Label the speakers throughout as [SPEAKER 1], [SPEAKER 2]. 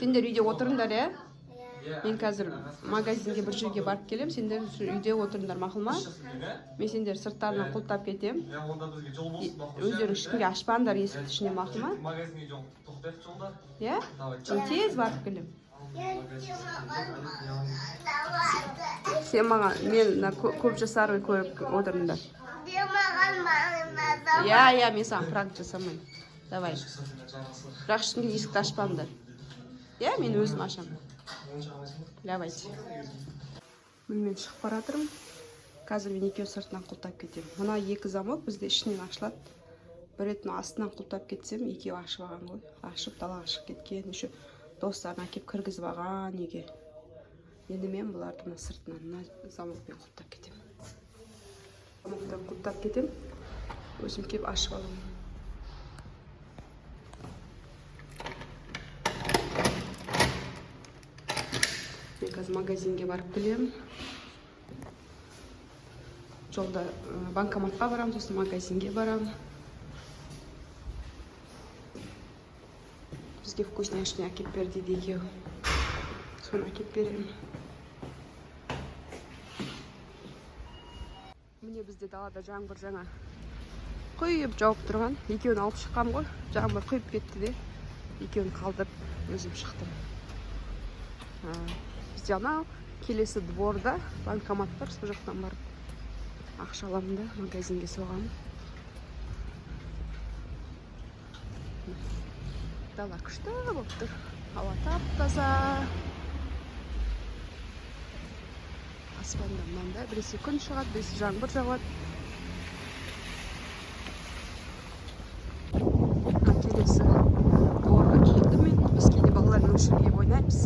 [SPEAKER 1] Сендер үйде отырыңдар, иә? Мен қазір магазинге бір жерге барып келем. Сендер үйде отырыңдар, мақұл ма? Мен сендер сырттарынан құлттап кетем. Өздерің ешкімге ашпаңдар есікті ішіне, мақұл ма?
[SPEAKER 2] Магазинге тоқтайық жолда.
[SPEAKER 1] Иә? Мен тез барып келем. Сен маған мен көп жасарғы көріп отырыңдар. Иә, мен саған пранк жасамайым. Давай. Бірақ ешкімге есікті ашпаңдар. Иә, мен өзім ашам. Давайте. Мен шығып баратырмын. Қазір мен екеу сыртынан құлтап кетем. Мына екі замок бізде ішінен ашылады. Бір рет астынан құлтап кетсем, екеу ашып алған ғой. Ашып далаға шығып кеткен. Еще достарын әкеп кіргізіп алған неге. Енді мен бұларды мына сыртынан мына замокпен құлтап кетем. Замоктан құлтап кетем. Өзім кеп ашып аламын. Мен қазір магазинге барып келем. Жолда банкоматқа барам, сосын магазинге барам. Бізге вкусняшный әкеп бер дейді екеу. Соны әкеп беремін. Міне бізде далада жаңбыр жаңа құйып жауып тұрған. Екеуін алып шыққам ғой. Жаңбыр құйып кетті де. Екеуін қалдырып өзім шықтым. Бізде анау келесі дворда банкомат бар, сол жақтан барып ақша аламын да магазинге соғамын. Дала күшті болып тұр. Ауа тап-таза. Аспанда мынандай біресе күн шығады, біресе жаңбыр жауады. Келесі дворға келді мен. Біз кейде балалармен жүріп ойнаймыз.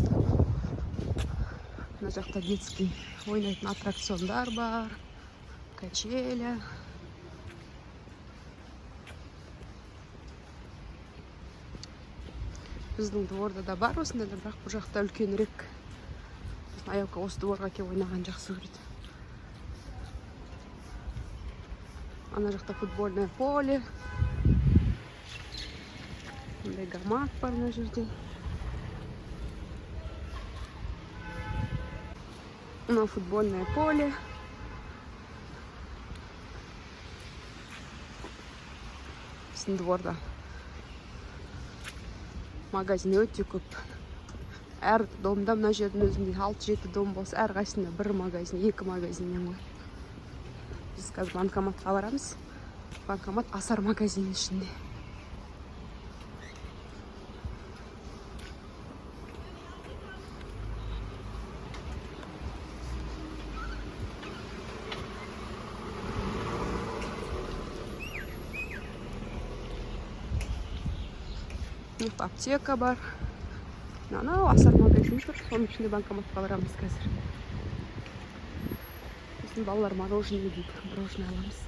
[SPEAKER 1] Мына жақта детский ойнайтын аттракциондар бар. Качеля. Біздің дворда да бар осында, бірақ бұл жақта үлкенірек. Аяука осы дворға кеп ойнаған жақсы көреді. Ана жақта футбольное поле. Мындай гамак бар мына жерде. Мына футбольное поле. Біздің дворда магазин өте көп. Әр домда мына жердің өзінде 6-7 дом болса, әр қайсында бір магазин, 2 магазиннен ғой. Біз қазір банкоматқа барамыз. Банкомат асар магазин ішінде. Аптека бар. Анау асар магазин бар. Оның ішінде банкоматқа барамыз қазір. Біздің балалар мороженое дейді. Мороженое аламыз.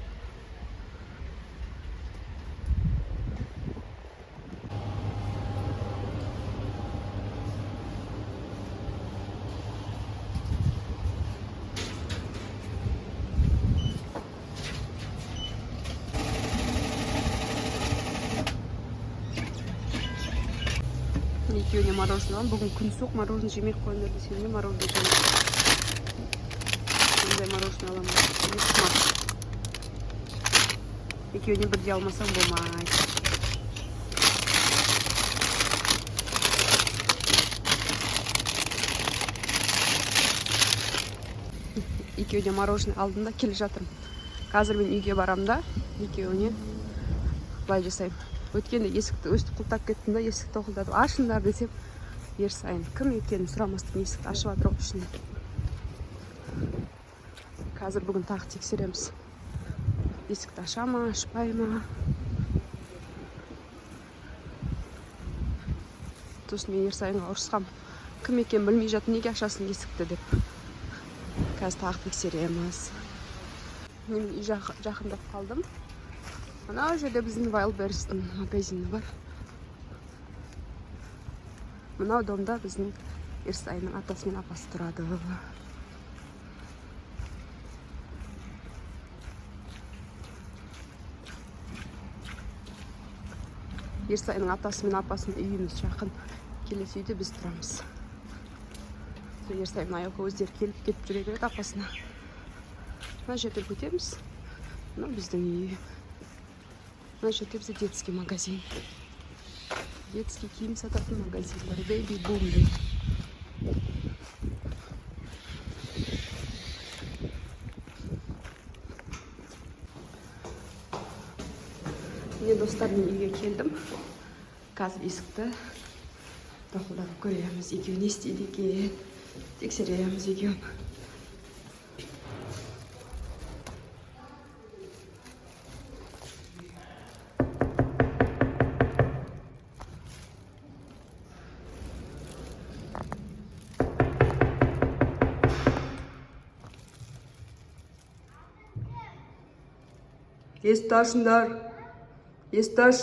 [SPEAKER 1] Екеуіне мороженое аламын. Бүгін күн суық, мороженое жемек қойыңдар десем, мороженое жемек. Бұндай мороженое аламын. Екеуіне бірде алмасам болмайды. Екеуіне мороженое алдым да келе жатырмын. Қазір мен үйге барам да, екеуіне былай жасаймын. Өткенде есікті өстіп құлтап кеттім да, есікті тоқылдатып, ашыңдар десем, ер сайын кім екенін сұрамастан есікті ашып жатыр ғой ішіне. Қазір бүгін тағы тексереміз. Есікті аша ма, ашпай ма. Сосын мен ер сайынға ұрысқам. Кім екенін білмей жатыр, неге ашасың есікті деп. Қазір тағы тексереміз. Мен үй жақындап қалдым. Ана жерде біздің Wildberries-тің магазині бар. Мынау домда біздің Ерсайының атасы мен апасы тұрады. Ерсайының атасы мен апасының үйіміз жақын. келесі үйде біз тұрамыз. Ерсай мен Аяука өздері келіп кетіп жүре береді апасына. Мына жерде өтеміз. Мына біздің үй. Мына жерде бізде детский магазин. Детский киім сататын магазин бар. Baby Boom дейді. Мен достармен үйге келдім. Қазір есікті тақылдап көреміз. Екеуі не істейді екен. Тексереміз екеуін. Есікті ашыңдар. Есікті аш.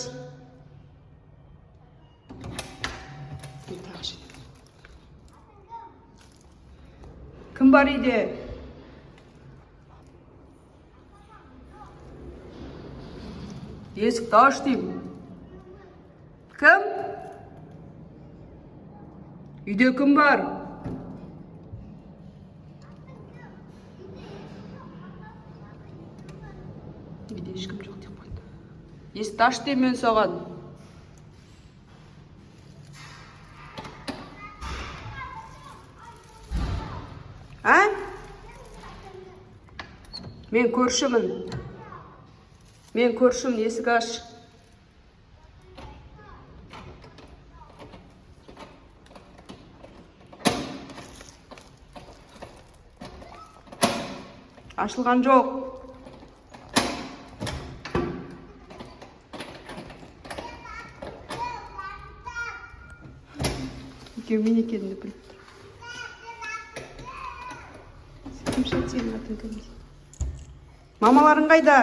[SPEAKER 1] Кім бар үйде? Есікті аш деймін. Кім? Үйде кім бар? Үйде ешкім жоқ деп қойды. Есікті аш деймін мен саған. А? Мен көршімін. Мен көршім, есік аш. Ашылған жоқ. Екеуі мен екенімді біліп тұр. Кімші сенің атын кім дейді? Мамаларың қайда?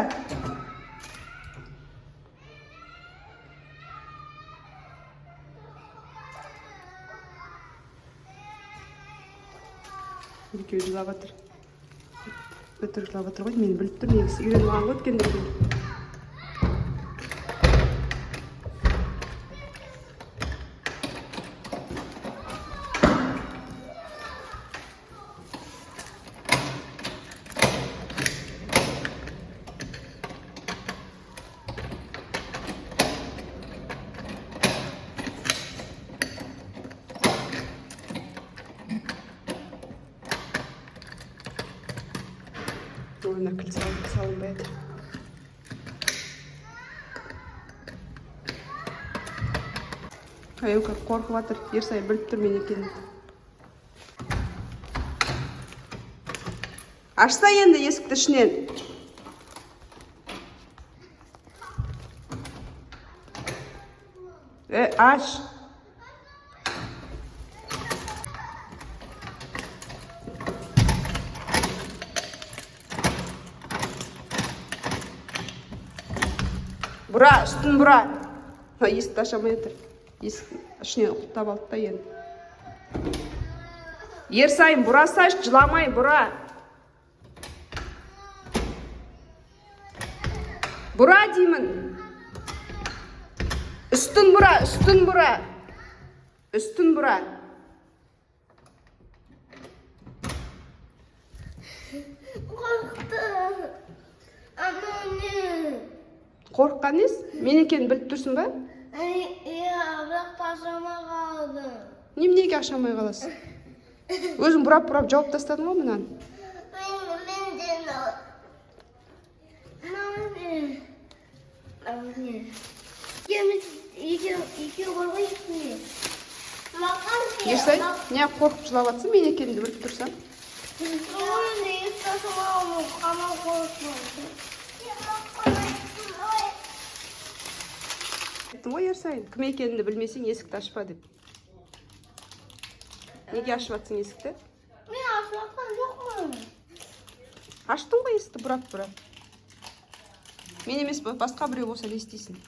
[SPEAKER 1] Екеуі жылап жатыр. Өтірік жылап жатыр ғой, мені біліп тұр, негізі үйреніп алған ғой өткендерден. Oyuna kıl salınmaydı. Аяука қорқып жатыр, Ерсай біліп тұр мен екенін. Ашса енді есікті ішінен. Аш. Бұра, үстін бұра. Есікті ашамай отыр. Есік ішінен құттап алды да енді. Ерсайын, бұрасаш, жыламай, бұра. Бұра деймін. Үстін бұра, үстін бұра. Үстін бұра.
[SPEAKER 3] Қорқты. Ананы.
[SPEAKER 1] Қорыққан ес? Мен екенін біліп тұрсың ба?
[SPEAKER 3] Бірақ ашамай қалды.
[SPEAKER 1] Неменеге ашамай қаласың? Өзің бұрап-бұрап жауып тастадың ғой мұнан. Ерсай, не қорқып жылап жатсың, мен екенімді біліп тұрсам? Айттым ғой Ерсай, кім екенімді білмесең есікті ашпа деп. Неге ашып жатсың есікті?
[SPEAKER 3] Мен ашып жатқан жоқпын.
[SPEAKER 1] Аштың ғой есікті бұрап-бұрап. Мен емес, басқа біреу болса не істейсің?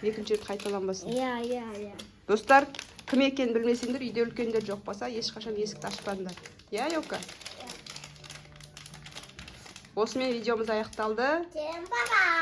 [SPEAKER 1] Екінші рет қайталанбасын.
[SPEAKER 3] Иә.
[SPEAKER 1] Достар, кім екенін білмесеңдер, үйде үлкендер жоқ болса, ешқашан есікті ашпаңдар. Иә, Аяука? Осымен видеомыз аяқталды.
[SPEAKER 3] Всем пока.